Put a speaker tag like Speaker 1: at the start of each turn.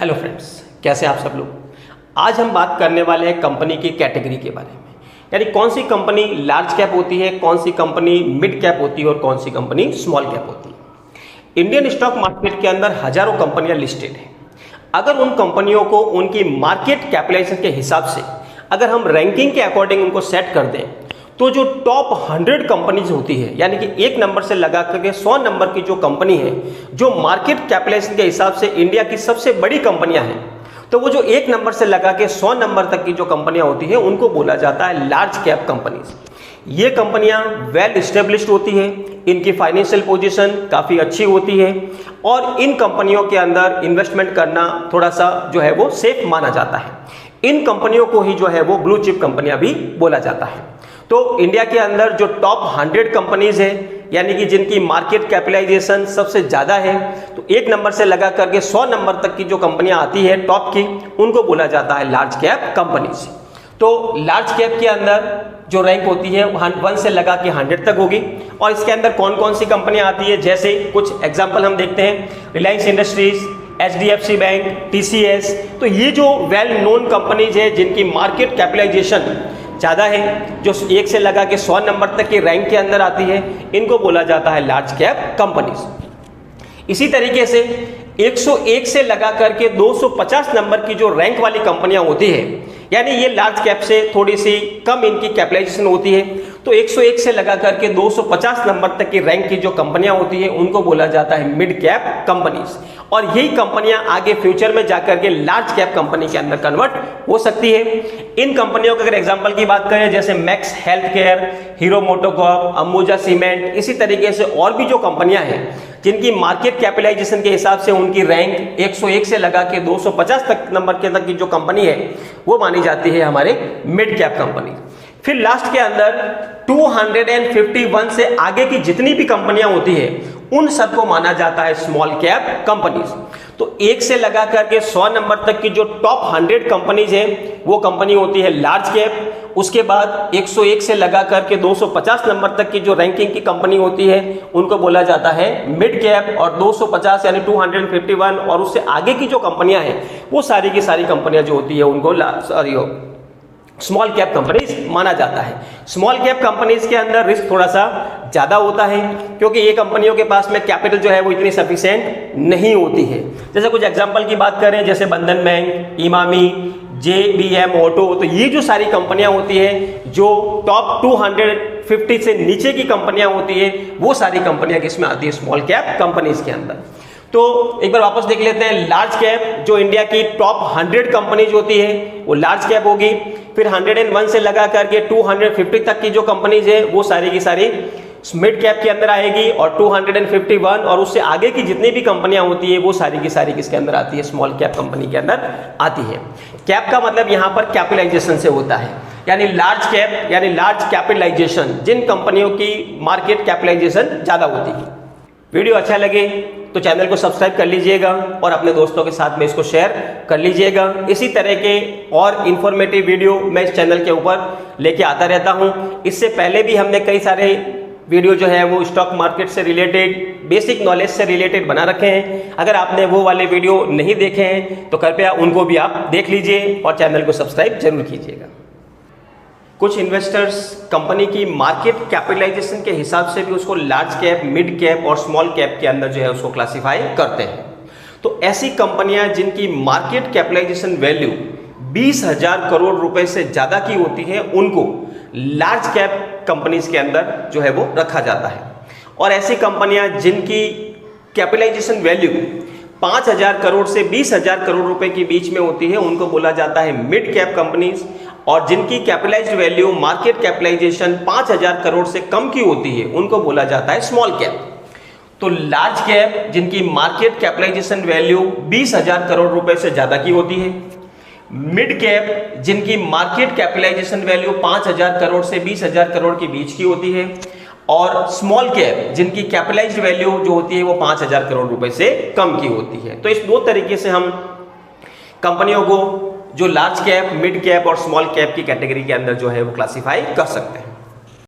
Speaker 1: Hello friends, कैसे आप सब लोग। आज हम बात करने वाले हैं कंपनी की कैटेगरी के बारे में, यानी कौन सी कंपनी लार्ज कैप होती है, कौन सी कंपनी मिड कैप होती है और कौन सी कंपनी स्मॉल कैप होती है। इंडियन स्टॉक मार्केट के अंदर हजारों कंपनियां लिस्टेड हैं। अगर उन कंपनियों को उनकी मार्केट कैपिटलाइजेशन के हिसाब से अगर हम रैंकिंग के अकॉर्डिंग उनको सेट कर दें तो जो टॉप 100 कंपनीज होती है, यानी कि 1 नंबर से लगा करके 100 नंबर की जो कंपनी है, जो मार्केट कैपिटलाइजेशन के हिसाब से इंडिया की सबसे बड़ी कंपनियां हैं, तो वो जो 1 नंबर से लगा के 100 नंबर तक की जो कंपनियां होती है उनको बोला जाता है लार्ज कैप कंपनीज। ये कंपनियां वेल एस्टेब्लिश्ड होती है, इनकी फाइनेंशियल पोजीशन काफ़ी अच्छी होती है और इन कंपनियों के अंदर इन्वेस्टमेंट करना थोड़ा सा जो है वो सेफ माना जाता है। इन कंपनियों को ही जो है वो ब्लू चिप कंपनियां भी बोला जाता है। तो इंडिया के अंदर जो टॉप 100 कंपनीज है, यानी कि जिनकी मार्केट कैपिटलाइजेशन सबसे ज़्यादा है, तो 1 नंबर से लगा करके 100 नंबर तक की जो कंपनियां आती है टॉप की, उनको बोला जाता है लार्ज कैप कंपनीज। तो लार्ज कैप के अंदर जो रैंक होती है 1 से लगा के 100 तक होगी और इसके अंदर कौन कौन सी कंपनियां आती है, जैसे कुछ एग्जाम्पल हम देखते हैं, Reliance industries, HDFC bank, TCS। तो ये जो वेल नोन कंपनीज है जिनकी मार्केट कैपिटलाइजेशन ज़्यादा है, जो 1 से लगा के 100 नंबर तक के रैंक के अंदर आती है, इनको बोला जाता है लार्ज कैप कंपनीज। इसी तरीके से 101 से लगा करके 250 नंबर की जो रैंक वाली कंपनियां होती है, यानी ये लार्ज कैप से थोड़ी सी कम इनकी कैपिटलाइजेशन होती है, तो 101 से लगा करके 250 नंबर तक की रैंक की जो कंपनियां होती है उनको बोला जाता है मिड कैप कंपनीज। और यही कंपनियां आगे फ्यूचर में जाकर के लार्ज कैप कंपनी के अंदर कन्वर्ट हो सकती है। इन कंपनियों के अगर एग्जांपल की बात करें, जैसे max health care, hero MotoCorp, Ambuja cement, इसी तरीके से और भी जो कंपनियां हैं जिनकी मार्केट कैपिटलाइजेशन के हिसाब से उनकी रैंक 101 से लगा के 250 तक नंबर के तक की जो कंपनी है वो मानी जाती है हमारे मिड कैप कंपनी। फिर लास्ट के अंदर 251 से आगे की जितनी भी कंपनियां होती है उन सबको माना जाता है स्मॉल कैप कंपनीज। तो 1 से लगा करके 100 नंबर तक की जो टॉप 100 कंपनीज है वो कंपनी होती है लार्ज कैप। उसके बाद 101 से लगा करके 250 नंबर तक की जो रैंकिंग की कंपनी होती है उनको बोला जाता है मिड कैप, और 250 यानी 251 और उससे आगे की जो कंपनियां हैं वो सारी की सारी कंपनियां जो होती है उनको स्मॉल कैप कंपनीज माना जाता है। स्मॉल कैप कंपनीज के अंदर रिस्क थोड़ा सा ज़्यादा होता है क्योंकि ये कंपनियों के पास में कैपिटल जो है वो इतनी सफिशिएंट नहीं होती है। जैसे कुछ एग्जांपल की बात करें, जैसे बंधन बैंक, इमामी, JBM ऑटो, तो ये जो सारी कंपनियां होती है जो टॉप 250 से नीचे की कंपनियां होती है वो सारी कंपनियां किसमें आती है, स्मॉल कैप कंपनीज के अंदर। तो एक बार वापस देख लेते हैं, लार्ज कैप जो इंडिया की टॉप 100 कंपनीज होती है वो लार्ज कैप होगी। फिर 101 से लगा करके 250 तक की जो कंपनीज है वो सारी की सारी मिड कैप के अंदर आएगी, और 251 और उससे आगे की जितनी भी कंपनियां होती है वो सारी की सारी किसके अंदर आती है, स्मॉल कैप कंपनी के अंदर आती है। कैप का मतलब यहाँ पर कैपिटलाइजेशन से होता है, यानी लार्ज कैप यानी लार्ज कैपिटलाइजेशन, जिन कंपनियों की मार्केट कैपिटलाइजेशन ज़्यादा होती है। वीडियो अच्छा लगे तो चैनल को सब्सक्राइब कर लीजिएगा और अपने दोस्तों के साथ में इसको शेयर कर लीजिएगा। इसी तरह के और इन्फॉर्मेटिव वीडियो मैं इस चैनल के ऊपर लेके आता रहता हूँ। इससे पहले भी हमने कई सारे वीडियो जो है वो स्टॉक मार्केट से रिलेटेड, बेसिक नॉलेज से रिलेटेड बना रखे हैं। अगर आपने वो वाले वीडियो नहीं देखे हैं तो कृपया उनको भी आप देख लीजिए और चैनल को सब्सक्राइब जरूर कीजिएगा। कुछ इन्वेस्टर्स कंपनी की मार्केट कैपिटलाइजेशन के हिसाब से भी उसको लार्ज कैप, मिड कैप और स्मॉल कैप के अंदर जो है उसको क्लासिफाई करते हैं। तो ऐसी कंपनियां जिनकी मार्केट कैपिटलाइजेशन वैल्यू 20,000 करोड़ रुपए से ज़्यादा की होती है उनको लार्ज कैप कंपनीज के अंदर जो है वो रखा जाता है। और ऐसी कंपनियां जिनकी कैपिटलाइजेशन वैल्यू 5,000 करोड़ से 20,000 करोड़ रुपए के बीच में होती है उनको बोला जाता है मिड कैप कंपनीज, और जिनकी capitalised value, market capitalisation 5,000 crore से कम की होती है उनको बोला जाता है स्मॉल कैप। तो लार्ज कैप जिनकी मार्केट कैपिटलाइजेशन वैल्यू 20,000 करोड़ रुपए से ज़्यादा की होती है, मिड कैप जिनकी मार्केट कैपिटलाइजेशन वैल्यू 5,000 करोड़ से 20,000 करोड़ के बीच की होती है, और स्मॉल कैप जिनकी कैपिटलाइज्ड वैल्यू जो होती है वो 5,000 करोड़ रुपए से कम की होती है। तो इस 2 तरीके से हम कंपनियों को जो लार्ज कैप, मिड कैप और स्मॉल कैप की कैटेगरी के अंदर जो है वो क्लासिफाई कर सकते हैं।